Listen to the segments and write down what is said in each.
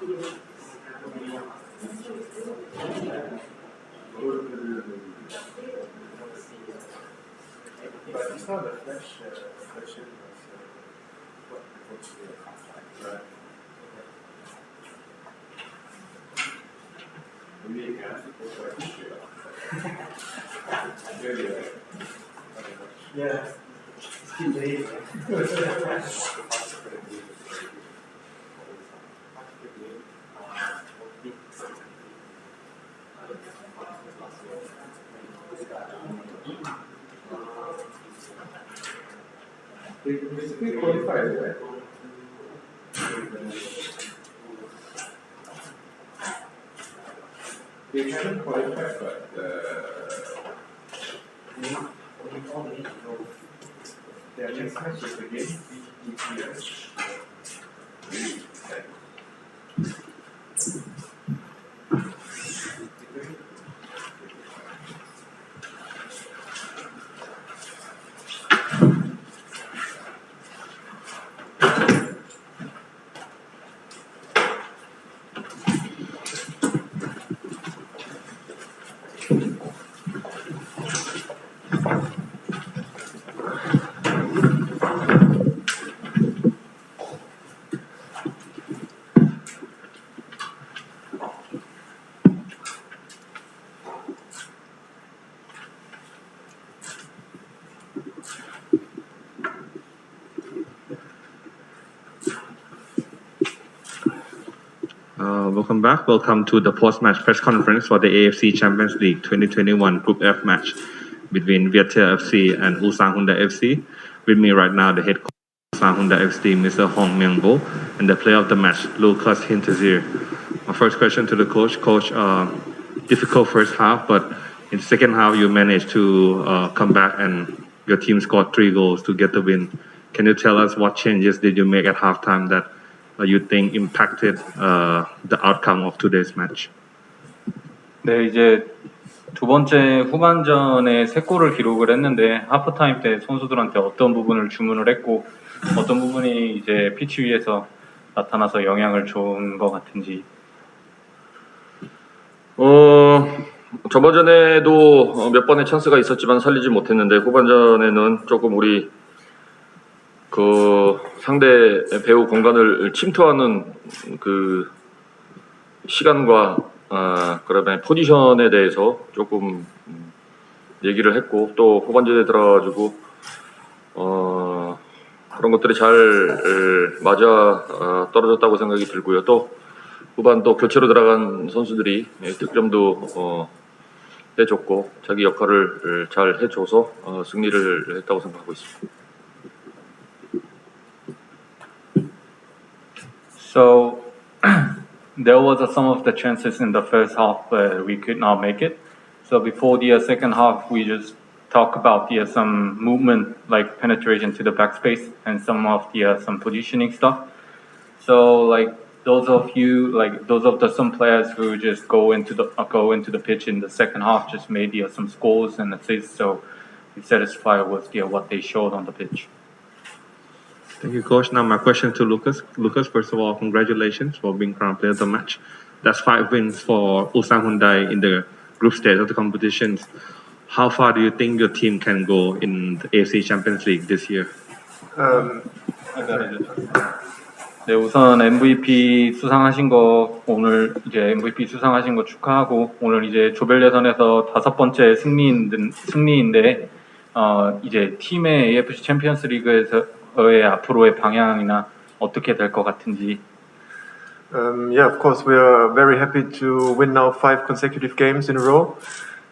It's not a fresh yeah. We qualified, right? We haven't qualified, but their next match is against BTS. Welcome back. Welcome to the post-match press conference for the AFC Champions League 2021 Group F match between BiettelFc and Ulsan Hyundai FC. With me right now, the head coach of Ulsan Hyundai FC, Mr. Hong Myung-bo, and the player of the match, Lucas Hintezir. My first question to the coach. Coach, difficult first half, but in the second half, you managed to come back and your team scored 3 goals to get the win. Can you tell us what changes did you make at halftime that you think impacted the outcome of today's match? 네, 이제 두 번째 후반전에 3골을 기록을 했는데 하프타임 때 선수들한테 어떤 부분을 주문을 했고 어떤 부분이 이제 피치 위에서 나타나서 영향을 준 것 같은지. 저번전에도 몇 번의 찬스가 있었지만 살리지 못했는데 후반전에는 조금 우리 그 상대 배우 공간을 침투하는 그 시간과 그다음에 포지션에 대해서 조금 얘기를 했고 또 후반전에 들어가지고 그런 것들이 잘 맞아 떨어졌다고 생각이 들고요. 또 후반 또 교체로 들어간 선수들이 득점도 해줬고 자기 역할을 잘 해줘서 승리를 했다고 생각하고 있습니다. So there was some of the chances in the first half where we could not make it. So before the second half, we just talk about some movement like penetration to the backspace and some of the some positioning stuff. So like those of some players who just go into the pitch in the second half just made some scores and assists. So we're satisfied with what they showed on the pitch. Thank you, Coach. Now my question to Lucas. Lucas, first of all, congratulations for being crowned player of the match. That's 5 wins for Ulsan Hyundai in the group stage of the competitions. How far do you think your team can go in the AFC Champions League this year? 네, 우선 MVP 수상하신 거 오늘 이제 MVP 수상하신 거 축하하고 오늘 이제 조별 예선에서 5번째 승리인데 이제 팀의 AFC 챔피언스 리그에서의 앞으로의 방향이나 어떻게 될 것 같은지. Yeah, of course, we are very happy to win now 5 consecutive games in a row.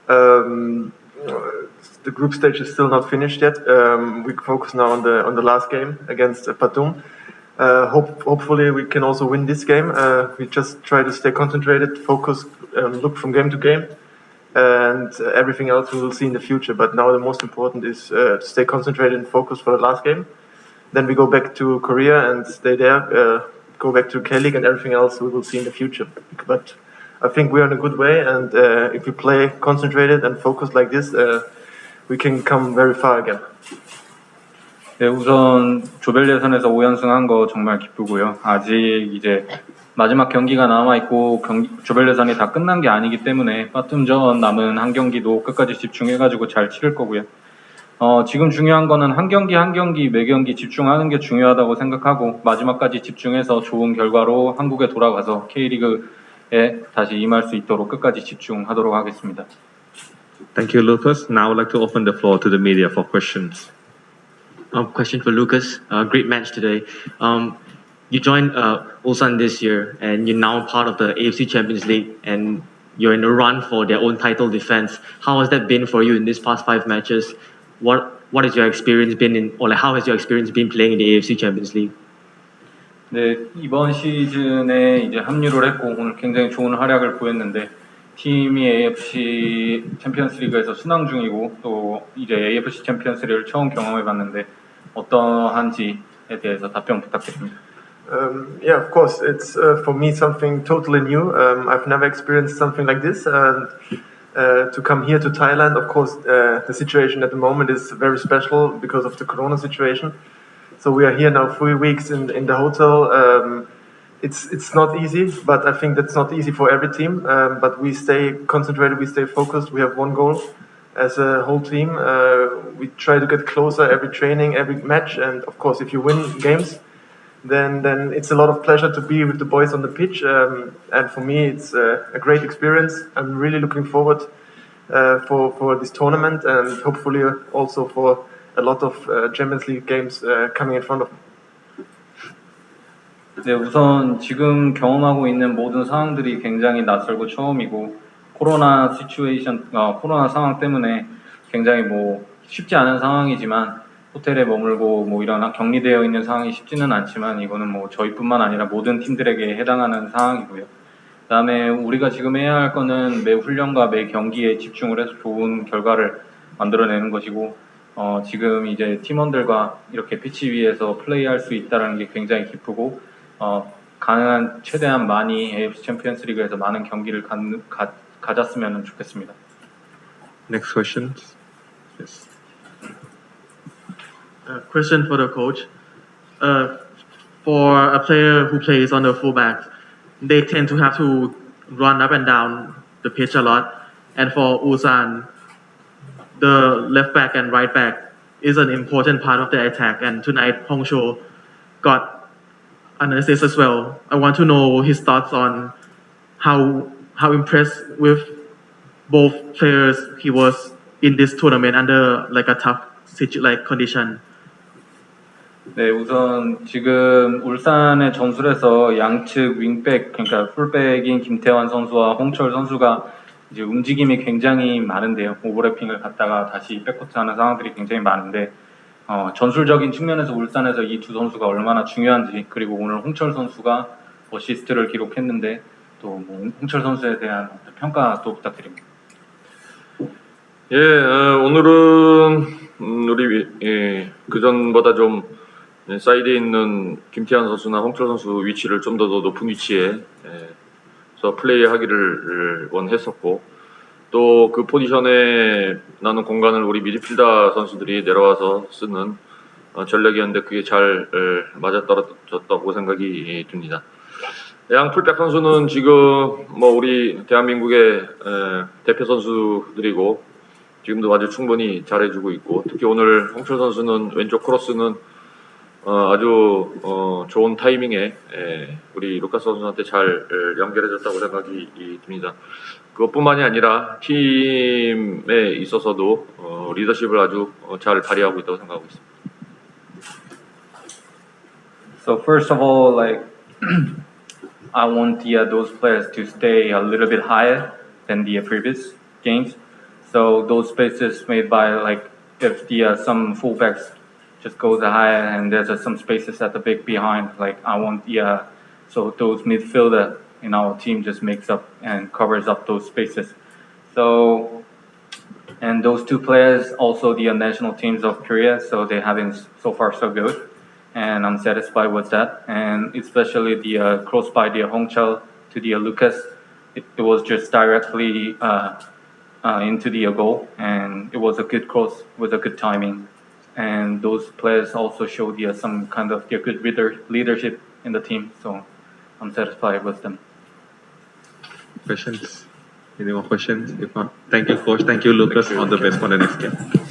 The group stage is still not finished yet. We focus now on the last game against Patung. Hopefully, we can also win this game. We just try to stay concentrated, focus, look from game to game, and everything else we will see in the future. But now the most important is to stay concentrated and focus for the last game. Then we go back to Korea and stay there. Go back to K-League and everything else we will see in the future. But I think we are in a good way, and if we play concentrated and focused like this, we can come very far again. 네, 우선 조별 예선에서 5연승한 거 정말 기쁘고요. 아직 이제 마지막 경기가 남아있고 조별 예선이 다 끝난 게 아니기 때문에 바툼전 남은 한 경기도 끝까지 집중해가지고 잘 치를 거고요. 지금 중요한 거는 한 경기 매 경기 집중하는 게 중요하다고 생각하고 마지막까지 집중해서 좋은 결과로 한국에 돌아가서 K리그에 다시 임할 수 있도록 끝까지 집중하도록 하겠습니다. Thank you, Lucas. Now I'd like to open the floor to the media for questions. Question for Lucas. Great match today. You joined Ulsan this year, and you're now part of the AFC Champions League, and you're in a run for their own title defense. How has that been for you in these past 5 matches? What has your experience been in, or like how has your experience been playing in the AFC Champions League? 네, 이번 시즌에 이제 합류를 했고 오늘 굉장히 좋은 활약을 보였는데 팀이 AFC 챔피언스 리그에서 순항 중이고 또 이제 AFC 챔피언스 리그를 처음 경험해 봤는데 어떠한지에 대해서 답변 부탁드립니다. Yeah, of course, it's for me something totally new. I've never experienced something like this. To come here to Thailand, of course, the situation at the moment is very special because of the Corona situation. So we are here now 3 weeks in the hotel. It's not easy, but I think that's not easy for every team. But we stay concentrated, we stay focused. We have one goal as a whole team. We try to get closer every training, every match, and of course, if you win games, then it's a lot of pleasure to be with the boys on the pitch. And for me, it's a great experience. I'm really looking forward for this tournament and hopefully also for a lot of Champions League games coming in front of me. 네, 우선 지금 경험하고 있는 모든 상황들이 굉장히 낯설고 처음이고 코로나 상황 때문에 굉장히 쉽지 않은 상황이지만 호텔에 머물고 이런 격리되어 있는 상황이 쉽지는 않지만 이거는 저희뿐만 아니라 모든 팀들에게 해당하는 상황이고요. 그다음에 우리가 지금 해야 할 거는 매 훈련과 매 경기에 집중을 해서 좋은 결과를 만들어내는 것이고 지금 이제 팀원들과 이렇게 피치 위에서 플레이할 수 있다는 게 굉장히 기쁘고 가능한 최대한 많이 AFC 챔피언스 리그에서 많은 경기를 가졌으면 좋겠습니다. Next question. Yes. Question for the coach. For a player who plays on the fullback, they tend to have to run up and down the pitch a lot. And for Ulsan, the left back and right back is an important part of the attack. And tonight, Hongcho got an assist as well. I want to know his thoughts on how impressed with both players he was in this tournament under like a tough condition. 네, 우선 지금 울산의 전술에서 양측 윙백, 그러니까 풀백인 김태환 선수와 홍철 선수가 이제 움직임이 굉장히 많은데요. 오버래핑을 갔다가 다시 백코트하는 상황들이 굉장히 많은데 전술적인 측면에서 울산에서 이 두 선수가 얼마나 중요한지 그리고 오늘 홍철 선수가 어시스트를 기록했는데 또 홍철 선수에 대한 평가 또 부탁드립니다. 예, 오늘은 우리 그전보다 좀 사이드에 있는 김태환 선수나 홍철 선수 위치를 좀 더 높은 위치에 서 플레이하기를 원했었고 또 그 포지션에 나는 공간을 우리 미드필더 선수들이 내려와서 쓰는 전략이었는데 그게 잘 맞아떨어졌다고 생각이 듭니다. 양 풀백 선수는 지금 우리 대한민국의 대표 선수들이고 지금도 아주 충분히 잘해주고 있고 특히 오늘 홍철 선수는 왼쪽 크로스는 아주 좋은 타이밍에 우리 루카스 선수한테 잘 연결해줬다고 생각이 듭니다. 그것뿐만이 아니라 팀에 있어서도 리더십을 아주 잘 발휘하고 있다고 생각하고 있습니다. So first of all, I want those players to stay a little bit higher than the previous games. So those spaces made by if some fullbacks just goes higher and there's some spaces at the back behind. I want so those midfielder in our team just makes up and covers up those spaces. So and those two players also the national teams of Korea. So they have been so far so good. And I'm satisfied with that. And especially the cross by the Hongchul to the Lucas, it was just directly into the goal, and it was a good cross with a good timing. And those players also showed some kind of good leadership in the team. So I'm satisfied with them. Questions? Any more questions? If not, thank you, coach. Thank you, Lucas. All the best for the next game.